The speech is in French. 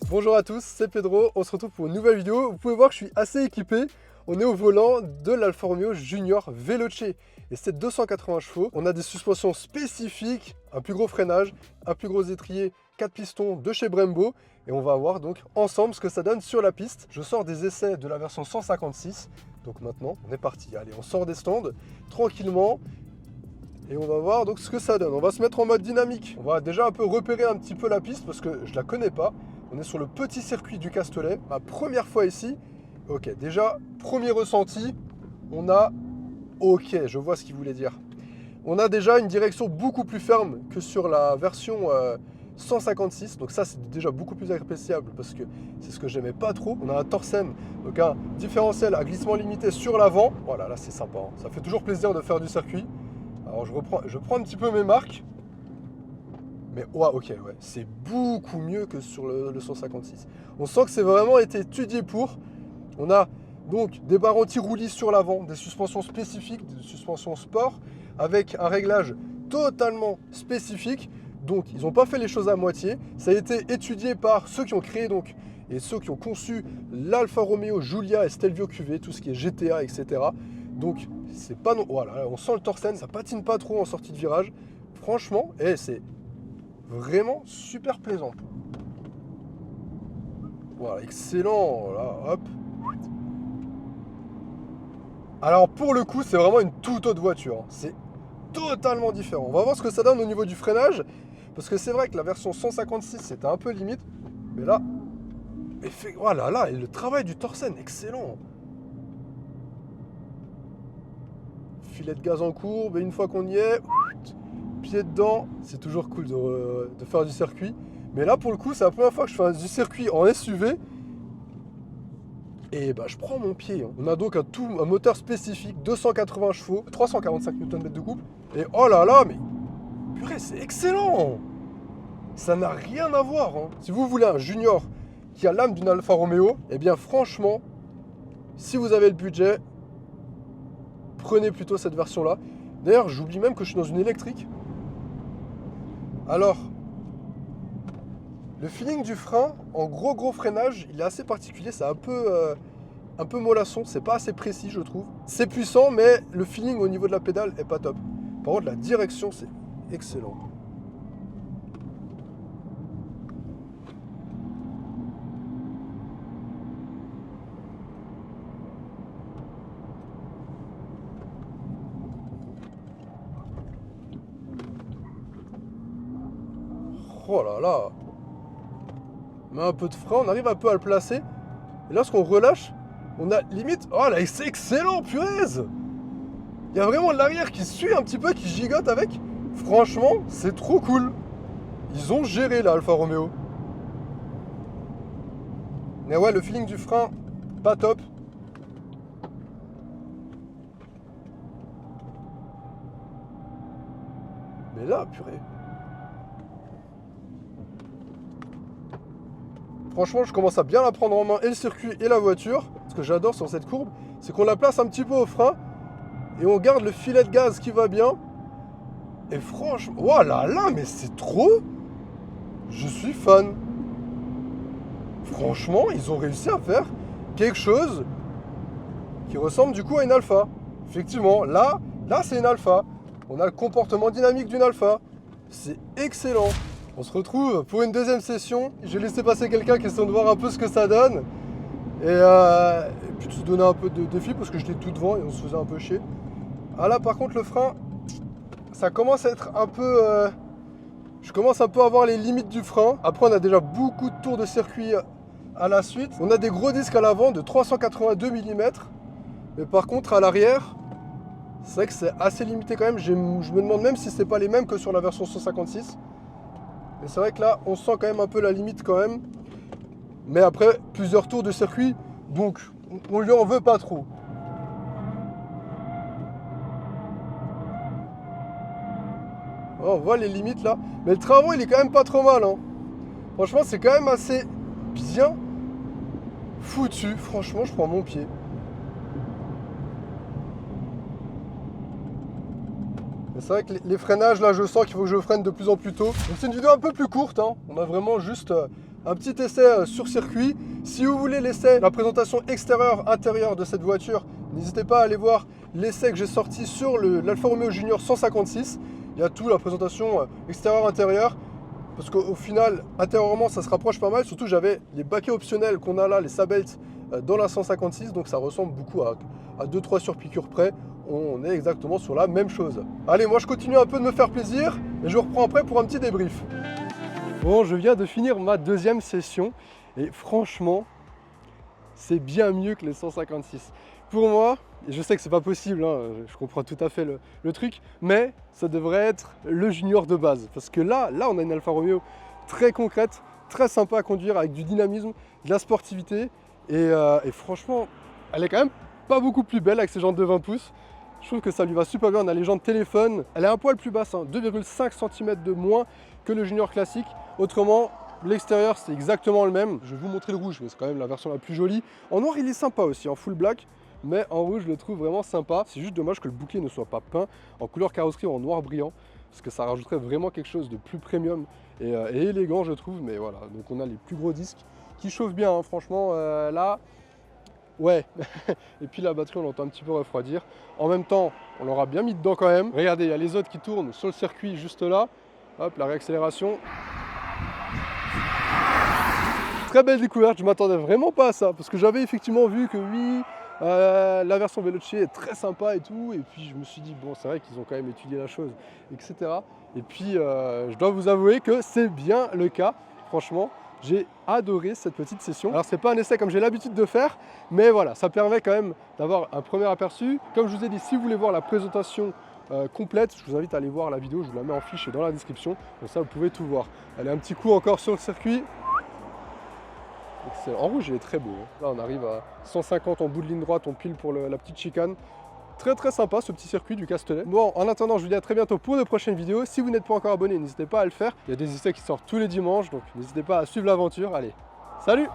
Bonjour à tous, c'est Pedro, on se retrouve pour une nouvelle vidéo. Vous pouvez voir que je suis assez équipé. On est au volant de l'Alfa Romeo Junior Veloce et c'est 280 chevaux. On a des suspensions spécifiques, un plus gros freinage, un plus gros étrier, 4 pistons de chez Brembo. Et on va voir donc ensemble ce que ça donne sur la piste. Je sors des essais de la version 156. Donc maintenant, on est parti. Allez, on sort des stands tranquillement. Et on va voir donc ce que ça donne. On va se mettre en mode dynamique. On va déjà un peu repérer un petit peu la piste parce que je la connais pas. On est sur le petit circuit du Castellet. Ma première fois ici. Ok, déjà, premier ressenti, on a... Ok, je vois ce qu'il voulait dire. On a déjà une direction beaucoup plus ferme que sur la version 156. Donc ça, c'est déjà beaucoup plus appréciable parce que c'est ce que j'aimais pas trop. On a un Torsen, donc un différentiel à glissement limité sur l'avant. Voilà, là c'est sympa. Hein. Ça fait toujours plaisir de faire du circuit. Alors je prends un petit peu mes marques. Mais ouais, ok, ouais, c'est beaucoup mieux que sur le 156. On sent que c'est vraiment été étudié pour. On a donc des barres anti-roulis sur l'avant, des suspensions spécifiques, des suspensions sport, avec un réglage totalement spécifique. Donc, ils n'ont pas fait les choses à moitié. Ça a été étudié par ceux qui ont créé donc et ceux qui ont conçu l'Alfa Romeo Giulia et Stelvio QV, tout ce qui est GTA, etc. Donc, c'est pas non. Voilà, on sent le Torsen, ça patine pas trop en sortie de virage. Franchement, c'est vraiment super plaisant. Voilà, excellent. Voilà, hop. Alors pour le coup, c'est vraiment une toute autre voiture. C'est totalement différent. On va voir ce que ça donne au niveau du freinage. Parce que c'est vrai que la version 156, c'était un peu limite. Mais là, voilà, là, et le travail du Torsen, excellent. Filet de gaz en courbe, et une fois qu'on y est, pied dedans. C'est toujours cool de faire du circuit. Mais là, pour le coup, c'est la première fois que je fais du circuit en SUV. Et bah, je prends mon pied. Hein. On a donc un moteur spécifique, 280 chevaux, 345 Nm de couple. Et oh là là, mais purée, c'est excellent. Ça n'a rien à voir. Hein. Si vous voulez un junior qui a l'âme d'une Alfa Romeo, eh bien franchement, si vous avez le budget, prenez plutôt cette version-là. D'ailleurs, j'oublie même que je suis dans une électrique. Alors, le feeling du frein, en gros freinage, il est assez particulier. C'est un peu mollasson. C'est pas assez précis, je trouve. C'est puissant, mais le feeling au niveau de la pédale est pas top. Par contre, la direction, c'est excellent. Oh là là. On met un peu de frein, on arrive un peu à le placer. Et lorsqu'on relâche, on a limite... Oh là, c'est excellent, punaise. Il y a vraiment l'arrière qui suit un petit peu, qui gigote avec. Franchement, c'est trop cool. Ils ont géré là, Alfa Romeo. Mais ouais, le feeling du frein, pas top. Mais là, purée. Franchement, je commence à bien la prendre en main, et le circuit et la voiture. Ce que j'adore sur cette courbe, c'est qu'on la place un petit peu au frein. Et on garde le filet de gaz qui va bien. Et franchement, oh là là, mais c'est trop. Je suis fan. Franchement, ils ont réussi à faire quelque chose qui ressemble du coup à une Alfa. Effectivement, là c'est une Alfa. On a le comportement dynamique d'une Alfa. C'est excellent. On se retrouve pour une deuxième session. J'ai laissé passer quelqu'un qui essaie de voir un peu ce que ça donne. Et puis de se donner un peu de défi parce que j'étais tout devant et on se faisait un peu chier. Ah là par contre le frein, ça commence à être un peu... je commence un peu à voir les limites du frein. Après on a déjà beaucoup de tours de circuit à la suite. On a des gros disques à l'avant de 382 mm. Mais par contre à l'arrière, c'est vrai que c'est assez limité quand même. Je me demande même si c'est pas les mêmes que sur la version 156. Mais c'est vrai que là on sent quand même un peu la limite quand même. Mais après plusieurs tours de circuit, donc on lui en veut pas trop. Oh, on voit les limites là. Mais le train avant il est quand même pas trop mal. Hein. Franchement c'est quand même assez bien foutu. Franchement je prends mon pied. C'est vrai que les freinages là je sens qu'il faut que je freine de plus en plus tôt. Donc c'est une vidéo un peu plus courte. Hein. On a vraiment juste un petit essai sur circuit. Si vous voulez l'essai, la présentation extérieure, intérieure de cette voiture, n'hésitez pas à aller voir l'essai que j'ai sorti sur l'Alfa Romeo Junior 156. Il y a tout, la présentation extérieure, intérieure. Parce qu'au final, intérieurement, ça se rapproche pas mal. Surtout, j'avais les baquets optionnels qu'on a là, les Sabelt, dans la 156. Donc, ça ressemble beaucoup à 2-3 surpiqûres près. On est exactement sur la même chose. Allez, moi, je continue un peu de me faire plaisir. Et je reprends après pour un petit débrief. Bon, je viens de finir ma deuxième session. Et franchement, c'est bien mieux que les 156. Pour moi, et je sais que c'est pas possible, hein, je comprends tout à fait le truc, mais ça devrait être le junior de base. Parce que là on a une Alfa Romeo très concrète, très sympa à conduire, avec du dynamisme, de la sportivité. Et franchement, elle est quand même pas beaucoup plus belle avec ses jantes de 20 pouces. Je trouve que ça lui va super bien. On a les jantes téléphone. Elle est un poil plus basse, hein, 2,5 cm de moins que le junior classique. Autrement, l'extérieur c'est exactement le même. Je vais vous montrer le rouge, mais c'est quand même la version la plus jolie. En noir il est sympa aussi, en full black. Mais en rouge, je le trouve vraiment sympa. C'est juste dommage que le bouquet ne soit pas peint en couleur carrosserie ou en noir brillant, parce que ça rajouterait vraiment quelque chose de plus premium et élégant, je trouve. Mais voilà, donc on a les plus gros disques qui chauffent bien, hein. Franchement, là, ouais. Et puis la batterie, on l'entend un petit peu refroidir. En même temps, on l'aura bien mis dedans quand même. Regardez, il y a les autres qui tournent sur le circuit juste là. Hop, la réaccélération. Très belle découverte, je m'attendais vraiment pas à ça, parce que j'avais effectivement vu que oui, la version Veloce est très sympa et tout, et puis je me suis dit bon, c'est vrai qu'ils ont quand même étudié la chose, etc. Et puis je dois vous avouer que c'est bien le cas. Franchement, j'ai adoré cette petite session. Alors c'est pas un essai comme j'ai l'habitude de faire, mais voilà, ça permet quand même d'avoir un premier aperçu. Comme je vous ai dit, si vous voulez voir la présentation complète, je vous invite à aller voir la vidéo, je vous la mets en fiche et dans la description, comme ça vous pouvez tout voir. Allez, un petit coup encore sur le circuit. Excellent. En rouge il est très beau, hein. Là on arrive à 150 en bout de ligne droite, on pile pour la petite chicane. Très sympa ce petit circuit du Castellet. Bon, en attendant, je vous dis à très bientôt pour de prochaines vidéos. Si vous n'êtes pas encore abonné, n'hésitez pas à le faire. Il y a des essais qui sortent tous les dimanches, donc n'hésitez pas à suivre l'aventure. Allez, salut!